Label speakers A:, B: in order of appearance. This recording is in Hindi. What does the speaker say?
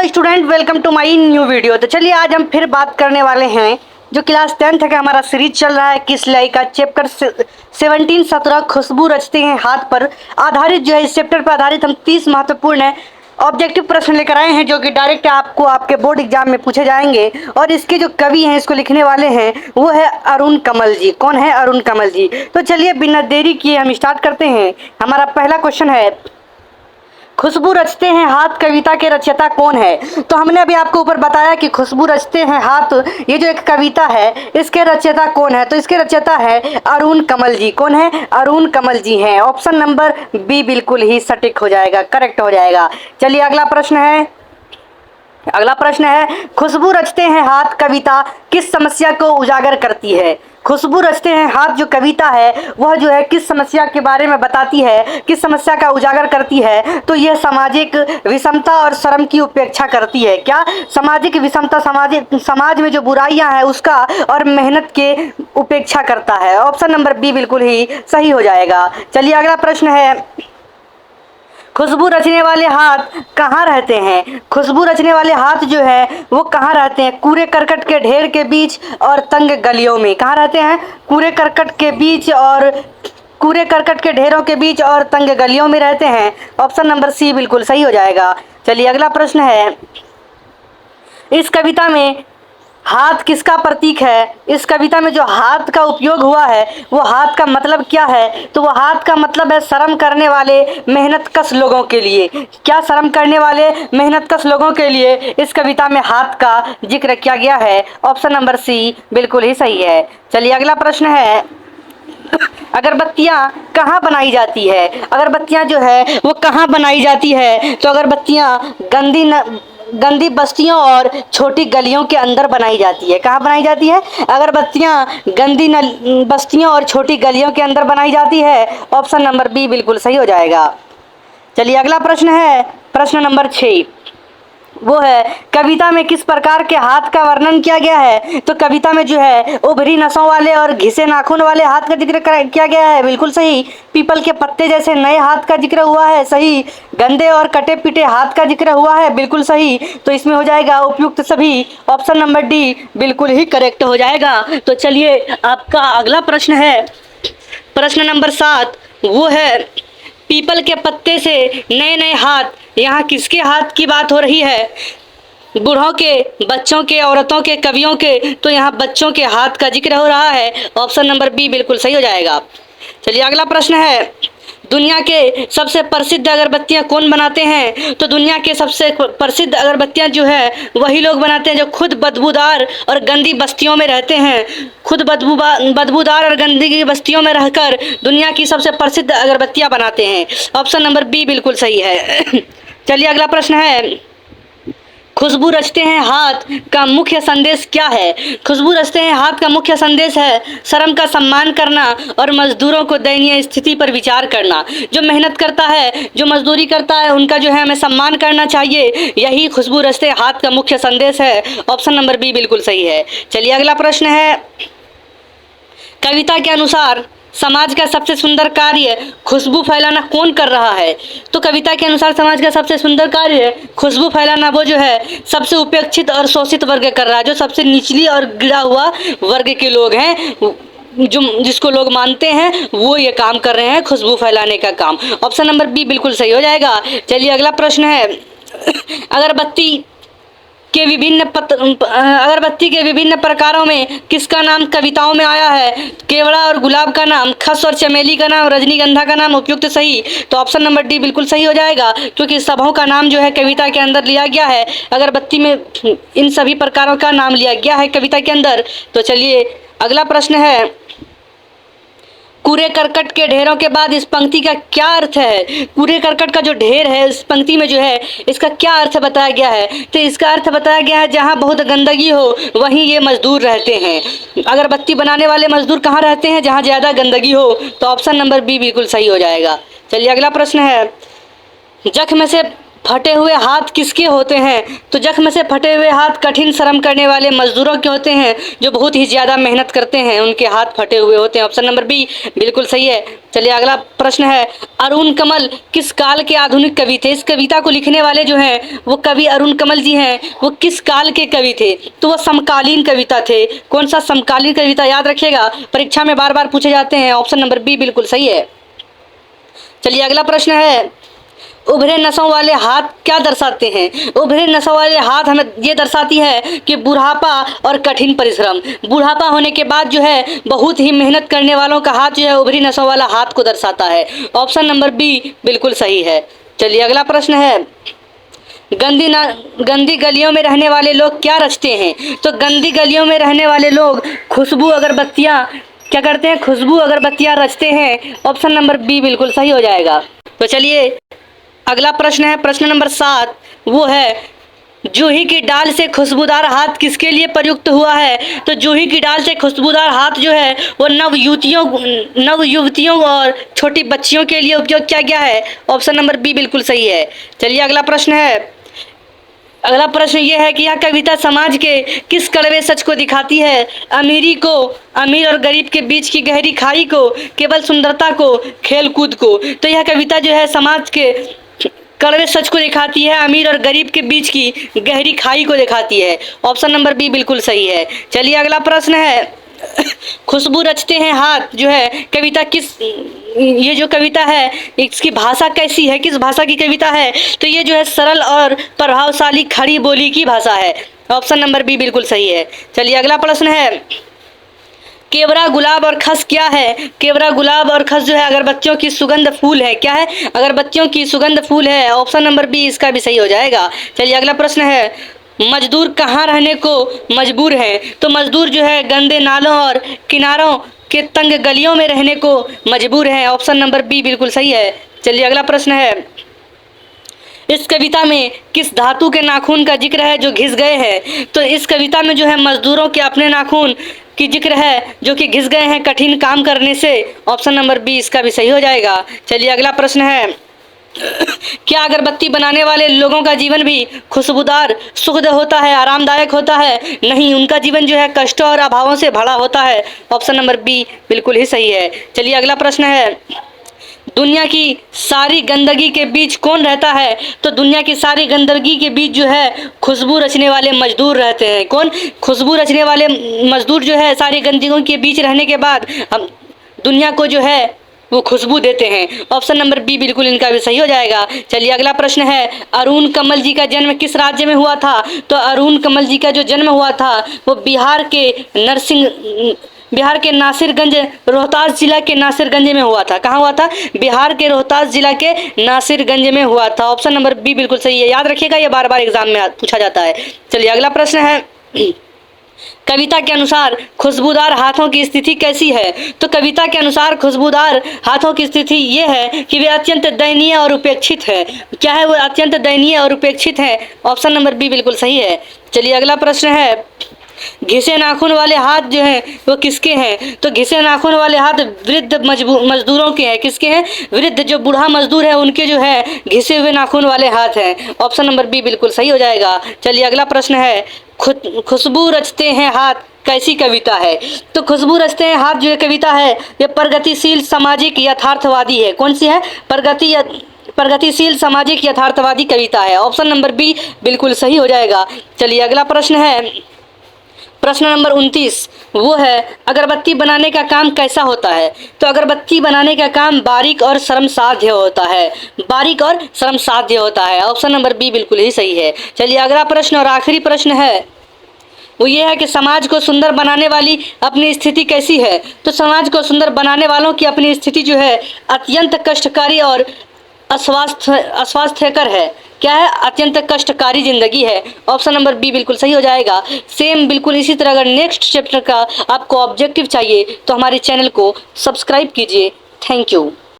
A: Hello student, welcome to my new video. तो चलिए आज हम फिर बात करने वाले हैं जो क्लास 10th का हमारा सीरीज चल रहा है किस लाई का चैप्टर 17 खुशबू रचते हैं हाथ पर आधारित जो है इस चैप्टर पर आधारित हम 30 महत्वपूर्ण ऑब्जेक्टिव प्रश्न लेकर आए हैं जो कि डायरेक्ट आपको आपके बोर्ड एग्जाम में पूछे जाएंगे। और इसके जो कवि हैं, इसको लिखने वाले हैं, वो है अरुण कमल जी। कौन है? अरुण कमल जी। तो चलिए बिना देरी किए हम स्टार्ट करते हैं। हमारा पहला क्वेश्चन है, खुशबू रचते हैं हाथ कविता के रचयिता कौन है? तो हमने अभी आपको ऊपर बताया कि खुशबू रचते हैं हाथ ये जो एक कविता है इसके रचयिता कौन है? तो इसके रचयिता है अरुण कमल जी। कौन है? अरुण कमल जी हैं। ऑप्शन नंबर बी बिल्कुल ही सटीक हो जाएगा, करेक्ट हो जाएगा। चलिए अगला प्रश्न है, खुशबू रचते हैं हाथ कविता किस समस्या को उजागर करती है? खुशबू रचते हैं हाथ जो कविता है वह जो है किस समस्या के बारे में बताती है, किस समस्या का उजागर करती है? तो यह सामाजिक विषमता और शर्म की उपेक्षा करती है। क्या? सामाजिक विषमता, समाज में जो बुराइयां हैं उसका और मेहनत के उपेक्षा करता है। ऑप्शन नंबर बी बिल्कुल ही सही हो जाएगा। चलिए अगला प्रश्न है, खुशबू रचने वाले हाथ कहाँ रहते हैं? खुशबू रचने वाले हाथ जो है वो कहाँ रहते हैं? कूड़े करकट के ढेर के बीच और तंग गलियों में। कहाँ रहते हैं? कूड़े करकट के ढेरों के बीच और तंग गलियों में रहते हैं। ऑप्शन नंबर सी बिल्कुल सही हो जाएगा। चलिए अगला प्रश्न है, इस कविता में हाथ किसका प्रतीक है? इस कविता में जो हाथ का उपयोग हुआ है वो हाथ का मतलब क्या है? तो वो हाथ का मतलब है शर्म करने वाले मेहनतकश लोगों के लिए। क्या? शर्म करने वाले मेहनतकश लोगों के लिए इस कविता में हाथ का जिक्र किया गया है। ऑप्शन नंबर सी बिल्कुल ही सही है। चलिए अगला प्रश्न है, अगरबत्तियाँ कहाँ बनाई जाती है? अगरबत्तियाँ जो है वो कहाँ बनाई जाती है? तो अगरबत्तियाँ गंदी बस्तियों और छोटी गलियों के अंदर बनाई जाती है। कहाँ बनाई जाती है? अगरबत्तियाँ गंदी बस्तियों और छोटी गलियों के अंदर बनाई जाती है। ऑप्शन नंबर बी बिल्कुल सही हो जाएगा। चलिए अगला प्रश्न है, प्रश्न नंबर 6, वो है कविता में किस प्रकार के हाथ का वर्णन किया गया है? तो कविता में जो है उभरी नसों वाले और घिसे नाखून वाले हाथ का जिक्र किया गया है। बिल्कुल सही। पीपल के पत्ते जैसे नए हाथ का जिक्र हुआ है। सही। गंदे और कटे पिटे हाथ का जिक्र हुआ है। बिल्कुल सही। तो इसमें हो जाएगा उपयुक्त सभी। ऑप्शन नंबर डी बिल्कुल ही करेक्ट हो जाएगा। तो चलिए आपका अगला प्रश्न है, प्रश्न नंबर 7, वो है पीपल के पत्ते से नए नए हाथ, यहाँ किसके हाथ की बात हो रही है? बूढ़ों के, बच्चों के, औरतों के, कवियों के? तो यहाँ बच्चों के हाथ का जिक्र हो रहा है। ऑप्शन नंबर बी बिल्कुल सही हो जाएगा। चलिए अगला प्रश्न है, दुनिया के सबसे प्रसिद्ध अगरबत्तियां कौन बनाते हैं? तो दुनिया के सबसे प्रसिद्ध अगरबत्तियां जो है वही लोग बनाते हैं जो खुद बदबूदार और गंदी बस्तियों में रहते हैं। खुद बदबूदार और गंदी बस्तियों में रहकर दुनिया की सबसे प्रसिद्ध अगरबत्तियां बनाते हैं। ऑप्शन नंबर बी बिल्कुल सही है। चलिए अगला प्रश्न है, खुशबू रचते हैं हाथ का मुख्य संदेश क्या है? खुशबू रचते हैं हाथ का मुख्य संदेश है श्रम का सम्मान करना और मजदूरों को दयनीय स्थिति पर विचार करना। जो मेहनत करता है, जो मजदूरी करता है, उनका जो है हमें सम्मान करना चाहिए। यही खुशबू रचते हाथ का मुख्य संदेश है। ऑप्शन नंबर बी बिल्कुल सही है। चलिए अगला प्रश्न है, कविता के अनुसार समाज का सबसे सुंदर कार्य खुशबू फैलाना कौन कर रहा है? तो कविता के अनुसार समाज का सबसे सुंदर कार्य खुशबू फैलाना वो जो है सबसे उपेक्षित और शोषित वर्ग कर रहा है। जो सबसे निचली और गिरा हुआ वर्ग के लोग हैं, जो जिसको लोग मानते हैं, वो ये काम कर रहे हैं, खुशबू फैलाने का काम। ऑप्शन नंबर बी बिल्कुल सही हो जाएगा। चलिए अगला प्रश्न है, अगरबत्ती के विभिन्न प्रकारों में किसका नाम कविताओं में आया है? केवड़ा और गुलाब का नाम, खस और चमेली का नाम, रजनीगंधा का नाम। उपयुक्त सही। तो ऑप्शन नंबर डी बिल्कुल सही हो जाएगा क्योंकि सबों का नाम जो है कविता के अंदर लिया गया है। अगरबत्ती में इन सभी प्रकारों का नाम लिया गया है कविता के अंदर। तो चलिए अगला प्रश्न है, कूड़े करकट के ढेरों के बाद इस पंक्ति का क्या अर्थ है? कूड़े करकट का जो ढेर है इस पंक्ति में जो है इसका क्या अर्थ बताया गया है? तो इसका अर्थ बताया गया है जहाँ बहुत गंदगी हो वहीं ये मजदूर रहते हैं। अगरबत्ती बनाने वाले मजदूर कहाँ रहते हैं? जहाँ ज़्यादा गंदगी हो। तो ऑप्शन नंबर बी बिल्कुल सही हो जाएगा। चलिए अगला प्रश्न है, जख्म से फटे हुए हाथ किसके होते हैं? तो जख्म से फटे हुए हाथ कठिन श्रम करने वाले मजदूरों के होते हैं, जो बहुत ही ज़्यादा मेहनत करते हैं, उनके हाथ फटे हुए होते हैं। ऑप्शन नंबर बी बिल्कुल सही है। चलिए अगला प्रश्न है, अरुण कमल किस काल के आधुनिक कवि थे? इस कविता को लिखने वाले जो हैं वो कवि अरुण कमल जी हैं, वो किस काल के कवि थे? तो वो समकालीन कविता थे। कौन सा समकालीन कविता? याद रखिएगा, परीक्षा में बार बार पूछे जाते हैं। ऑप्शन नंबर बी बिल्कुल सही है। चलिए अगला प्रश्न है, उभरे नसों वाले हाथ क्या दर्शाते हैं? उभरे नसों वाले हाथ हमें ये दर्शाती है कि बुढ़ापा और कठिन परिश्रम। बुढ़ापा होने के बाद जो है बहुत ही मेहनत करने वालों का हाथ जो है उभरी नसों वाला हाथ को दर्शाता है। ऑप्शन नंबर बी बिल्कुल सही है। चलिए अगला प्रश्न है, गंदी गलियों में रहने वाले लोग क्या रचते हैं? तो गंदी गलियों में रहने वाले लोग खुशबू अगरबत्तियाँ क्या करते हैं? खुशबू अगरबत्तियाँ रचते हैं। ऑप्शन नंबर बी बिल्कुल सही हो जाएगा। तो चलिए अगला प्रश्न है, प्रश्न नंबर 7, वो है जूही की डाल से खुशबूदार हाथ किसके लिए प्रयुक्त हुआ है? तो जूही की डाल से खुशबूदार हाथ जो है वो नव युवतियों और छोटी बच्चियों के लिए उपयोग किया गया है। ऑप्शन नंबर बी बिल्कुल सही है। चलिए अगला प्रश्न है, अगला प्रश्न ये है कि यह कविता समाज के किस कड़वे सच को दिखाती है? अमीरी को, अमीर और गरीब के बीच की गहरी खाई को, केवल सुंदरता को, खेल कूद को। तो यह कविता जो है समाज के कड़वे सच को दिखाती है, अमीर और गरीब के बीच की गहरी खाई को दिखाती है। ऑप्शन नंबर बी बिल्कुल सही है। चलिए अगला प्रश्न है, खुशबू रचते हैं हाथ जो है कविता ये जो कविता है इसकी भाषा कैसी है? किस भाषा की कविता है? तो ये जो है सरल और प्रभावशाली खड़ी बोली की भाषा है। ऑप्शन नंबर बी बिल्कुल सही है। चलिए अगला प्रश्न है, केवड़ा गुलाब और खस क्या है? केवड़ा गुलाब और खस जो है अगरबत्तियों की सुगंध फूल है। क्या है? अगरबत्तियों की सुगंध फूल है। ऑप्शन नंबर बी इसका भी सही हो जाएगा। चलिए अगला प्रश्न है, मजदूर कहाँ रहने को मजबूर है? तो मजदूर जो है गंदे नालों और किनारों के तंग गलियों में रहने को मजबूर है। ऑप्शन नंबर बी बिल्कुल सही है। चलिए अगला प्रश्न है, इस कविता में किस धातु के नाखून का जिक्र है जो घिस गए हैं? तो इस कविता में जो है मजदूरों के अपने नाखून की जिक्र है जो कि घिस गए हैं कठिन काम करने से। ऑप्शन नंबर बी इसका भी सही हो जाएगा। चलिए अगला प्रश्न है, क्या अगरबत्ती बनाने वाले लोगों का जीवन भी खुशबूदार सुखद होता है, आरामदायक होता है? नहीं, उनका जीवन जो है कष्टों और अभावों से भरा होता है। ऑप्शन नंबर बी बिल्कुल ही सही है। चलिए अगला प्रश्न है, दुनिया की सारी गंदगी के बीच कौन रहता है? तो दुनिया की सारी गंदगी के बीच जो है खुशबू रचने वाले मजदूर रहते हैं। कौन? खुशबू रचने वाले मजदूर जो है सारी गंदगियों के बीच रहने के बाद हम दुनिया को जो है वो खुशबू देते हैं। ऑप्शन नंबर बी बिल्कुल इनका भी सही हो जाएगा। चलिए अगला प्रश्न है, अरुण कमल जी का जन्म किस राज्य में हुआ था? तो अरुण कमल जी का जो जन्म हुआ था वो बिहार के नासिरगंज, रोहतास जिला के नासिरगंज में हुआ था। कहाँ हुआ था? बिहार के रोहतास जिला के नासिरगंज में हुआ था। ऑप्शन नंबर बी बिल्कुल सही है। याद रखिएगा, ये बार बार एग्जाम में पूछा जाता है। चलिए अगला प्रश्न है, कविता के अनुसार खुशबूदार हाथों की स्थिति कैसी है? तो कविता के अनुसार खुशबूदार हाथों की स्थिति ये है कि वे अत्यंत दयनीय और उपेक्षित है। क्या है? वो अत्यंत दयनीय और उपेक्षित है। ऑप्शन नंबर बी बिल्कुल सही है। चलिए अगला प्रश्न है, घिसे नाखून वाले हाथ जो हैं वो किसके हैं? तो घिसे नाखून वाले हाथ वृद्ध मजदूरों के हैं। किसके हैं? वृद्ध जो बूढ़ा मजदूर है उनके जो है घिसे हुए नाखून वाले हाथ हैं। ऑप्शन नंबर बी बिल्कुल सही हो जाएगा। चलिए अगला प्रश्न है, खुशबू रचते हैं हाथ कैसी कविता है? तो खुशबू रचते हैं हाथ जो ये कविता है ये प्रगतिशील सामाजिक यथार्थवादी है। कौन सी है? प्रगतिशील सामाजिक यथार्थवादी कविता है। ऑप्शन नंबर बी बिल्कुल सही हो जाएगा। चलिए अगला प्रश्न है, प्रश्न नंबर 29, वो है अगरबत्ती बनाने का काम कैसा होता है? तो अगरबत्ती बनाने का काम बारीक और श्रमसाध्य होता है। बारीक और श्रमसाध्य होता है। ऑप्शन नंबर बी बिल्कुल ही सही है। चलिए अगला प्रश्न और आखिरी प्रश्न है वो ये है कि समाज को सुंदर बनाने वाली अपनी स्थिति कैसी है? तो समाज को सुंदर बनाने वालों की अपनी स्थिति जो है अत्यंत कष्टकारी और अस्वास्थ्यकर है। क्या है? अत्यंत कष्टकारी जिंदगी है। ऑप्शन नंबर बी बिल्कुल सही हो जाएगा। सेम बिल्कुल इसी तरह अगर नेक्स्ट चैप्टर का आपको ऑब्जेक्टिव चाहिए तो हमारे चैनल को सब्सक्राइब कीजिए। Thank you.